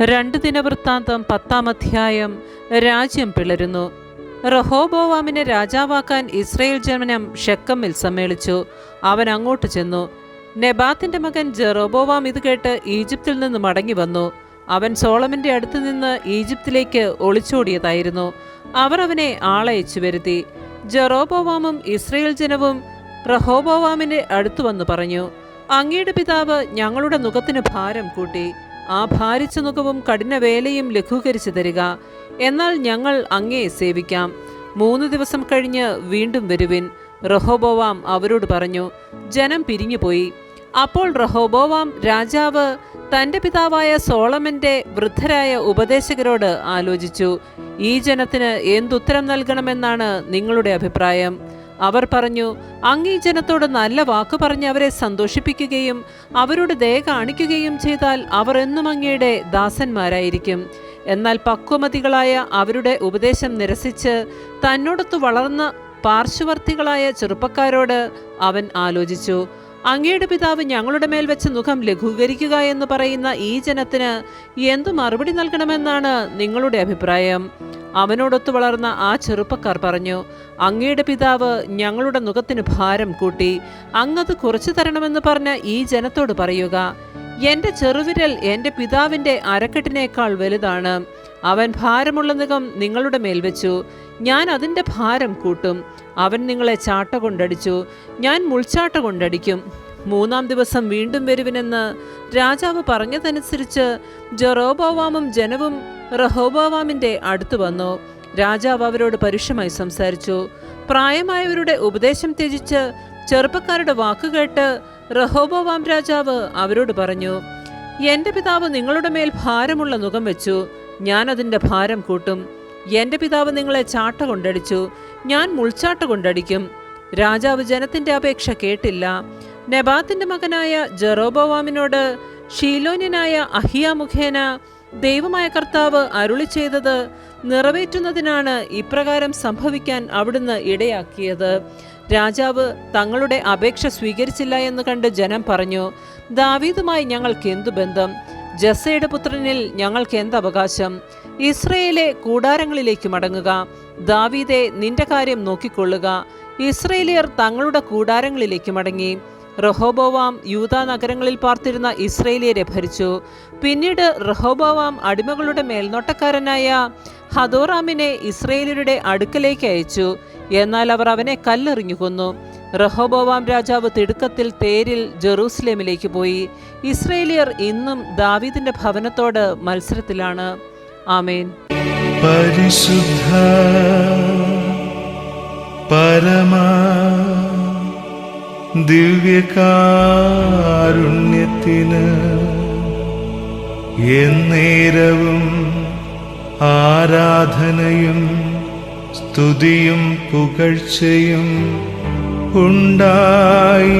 രണ്ട് ദിനവൃത്താന്തം 10-ാം അധ്യായം. രാജ്യം പിളരുന്നു. റഹോബോവാമിനെ രാജാവാക്കാൻ ഇസ്രയേൽ ജനം ഷെക്കമിൽ സമ്മേളിച്ചു. അവൻ അങ്ങോട്ട് ചെന്നു. നെബാത്തിന്റെ മകൻ ജെറോബോവാം ഇത് കേട്ട് ഈജിപ്തിൽ നിന്ന് മടങ്ങി വന്നു. അവൻ സോളമന്റെ അടുത്ത് നിന്ന് ഈജിപ്തിലേക്ക് ഒളിച്ചോടിയതായിരുന്നു. അവർ അവനെ ആളയച്ചു വരുത്തി. ജെറോബോവാമും ഇസ്രയേൽ ജനവും റഹോബോവാമിന്റെ അടുത്തു വന്നു പറഞ്ഞു, അങ്ങയുടെ പിതാവ് ഞങ്ങളുടെ നുകത്തിന് ഭാരം കൂട്ടി. ആ ഭാരിച്ച നുകവും കഠിനവേലയും ലഘൂകരിച്ചു തരിക. എന്നാൽ ഞങ്ങൾ അങ്ങയെ സേവിക്കാം. 3 ദിവസം കഴിഞ്ഞ് വീണ്ടും വരുവിൻ. റഹോബോവാം അവരോട് പറഞ്ഞു. ജനം പിരിഞ്ഞുപോയി. അപ്പോൾ റഹോബോവാം രാജാവ് തന്റെ പിതാവായ സോളമന്റെ വൃദ്ധരായ ഉപദേശകരോട് ആലോചിച്ചു, ഈ ജനത്തിന് എന്തുത്തരം നൽകണമെന്നാണ് നിങ്ങളുടെ അഭിപ്രായം? അവർ പറഞ്ഞു, അങ്ങ് ഈ ജനത്തോട് നല്ല വാക്കു പറഞ്ഞ് അവരെ സന്തോഷിപ്പിക്കുകയും അവരോട് ദയ കാണിക്കുകയും ചെയ്താൽ അവർ എന്നും അങ്ങയുടെ ദാസന്മാരായിരിക്കും. എന്നാൽ പക്വമതികളായ അവരുടെ ഉപദേശം നിരസിച്ച് തന്നോടൊത്ത് വളർന്ന പാർശ്വവർത്തികളായ ചെറുപ്പക്കാരോട് അവൻ ആലോചിച്ചു, അങ്ങയുടെ പിതാവ് ഞങ്ങളുടെ മേൽ വെച്ച് മുഖം ലഘൂകരിക്കുക എന്ന് പറയുന്ന ഈ ജനത്തിന് എന്തു മറുപടി നൽകണമെന്നാണ് നിങ്ങളുടെ അഭിപ്രായം? അവനോടൊത്തു വളർന്ന ആ ചെറുപ്പക്കാർ പറഞ്ഞു, അങ്ങയുടെ പിതാവ് ഞങ്ങളുടെ നുകത്തിന് ഭാരം കൂട്ടി. അങ്ങത് കുറച്ചു തരണമെന്ന് പറഞ്ഞ ഈ ജനത്തോട് പറയുക, എന്റെ ചെറുവിരൽ എന്റെ പിതാവിന്റെ അരക്കെട്ടിനേക്കാൾ വലുതാണ്. അവൻ ഭാരമുള്ള നുകം നിങ്ങളുടെ മേൽ വെച്ചു, ഞാൻ അതിൻ്റെ ഭാരം കൂട്ടും. അവൻ നിങ്ങളെ ചാട്ട കൊണ്ടടിച്ചു, ഞാൻ മുൾച്ചാട്ട കൊണ്ടടിക്കും. 3-ാം ദിവസം വീണ്ടും വരുവിനെന്ന് രാജാവ് പറഞ്ഞതനുസരിച്ച് ജെറോബോവാമും ജനവും റഹോബോവാമിന്റെ അടുത്ത് വന്നു. രാജാവ് അവരോട് പരുഷമായി സംസാരിച്ചു. പ്രായമായവരുടെ ഉപദേശം ത്യജിച്ച് ചെറുപ്പക്കാരുടെ വാക്കുകേട്ട് റഹോബോവാം രാജാവ് അവരോട് പറഞ്ഞു, എന്റെ പിതാവ് നിങ്ങളുടെ മേൽ ഭാരമുള്ള നുകം വെച്ചു, ഞാൻ അതിൻ്റെ ഭാരം കൂട്ടും. എന്റെ പിതാവ് നിങ്ങളെ ചാട്ട കൊണ്ടടിച്ചു, ഞാൻ മുൾച്ചാട്ട കൊണ്ടടിക്കും. രാജാവ് ജനത്തിന്റെ അപേക്ഷ കേട്ടില്ല. നെബാത്തിന്റെ മകനായ ജെറോബോവാമിനോട് ഷീലോന്യനായ അഹിയ മുഖേന ദൈവമായ കർത്താവ് അരുളി ചെയ്തത് നിറവേറ്റുന്നതിനാണ് ഇപ്രകാരം സംഭവിക്കാൻ അവിടുന്ന് ഇടയാക്കിയത്. രാജാവ് തങ്ങളുടെ അപേക്ഷ സ്വീകരിച്ചില്ല എന്ന് കണ്ട് ജനം പറഞ്ഞു, ദാവീദുമായി ഞങ്ങൾക്ക് എന്തു ബന്ധം? ജസ്സയുടെ പുത്രനിൽ ഞങ്ങൾക്ക് എന്തവകാശം? ഇസ്രയേലെ കൂടാരങ്ങളിലേക്ക് മടങ്ങുക. ദാവീദെ, നിന്റെ കാര്യം നോക്കിക്കൊള്ളുക. ഇസ്രയേലിയർ തങ്ങളുടെ കൂടാരങ്ങളിലേക്ക് മടങ്ങി. റഹോബോവാം യൂദാ നഗരങ്ങളിൽ പാർത്തിരുന്ന ഇസ്രയേലിയരെ ഭരിച്ചു. പിന്നീട് റഹോബോവാം അടിമകളുടെ മേൽനോട്ടക്കാരനായ ഹദോറാമിനെ ഇസ്രയേലിയരുടെ അടുക്കലേക്ക് അയച്ചു. എന്നാൽ അവർ അവനെ കല്ലെറിഞ്ഞു കൊന്നു. റഹോബോവാം രാജാവ് തിടുക്കത്തിൽ തേരിൽ ജെറൂസലേമിലേക്ക് പോയി. ഇസ്രയേലിയർ ഇന്നും ദാവീദിന്റെ ഭവനത്തോട് മത്സരത്തിലാണ്. ആമേൻ. പരിശുദ്ധ പരമാ ദിവ്യകാരുണ്യത്തിന് എന്നേരവും ആരാധനയും സ്തുതിയും പുകഴ്ചയും ഉണ്ടായിരിക്കട്ടെ.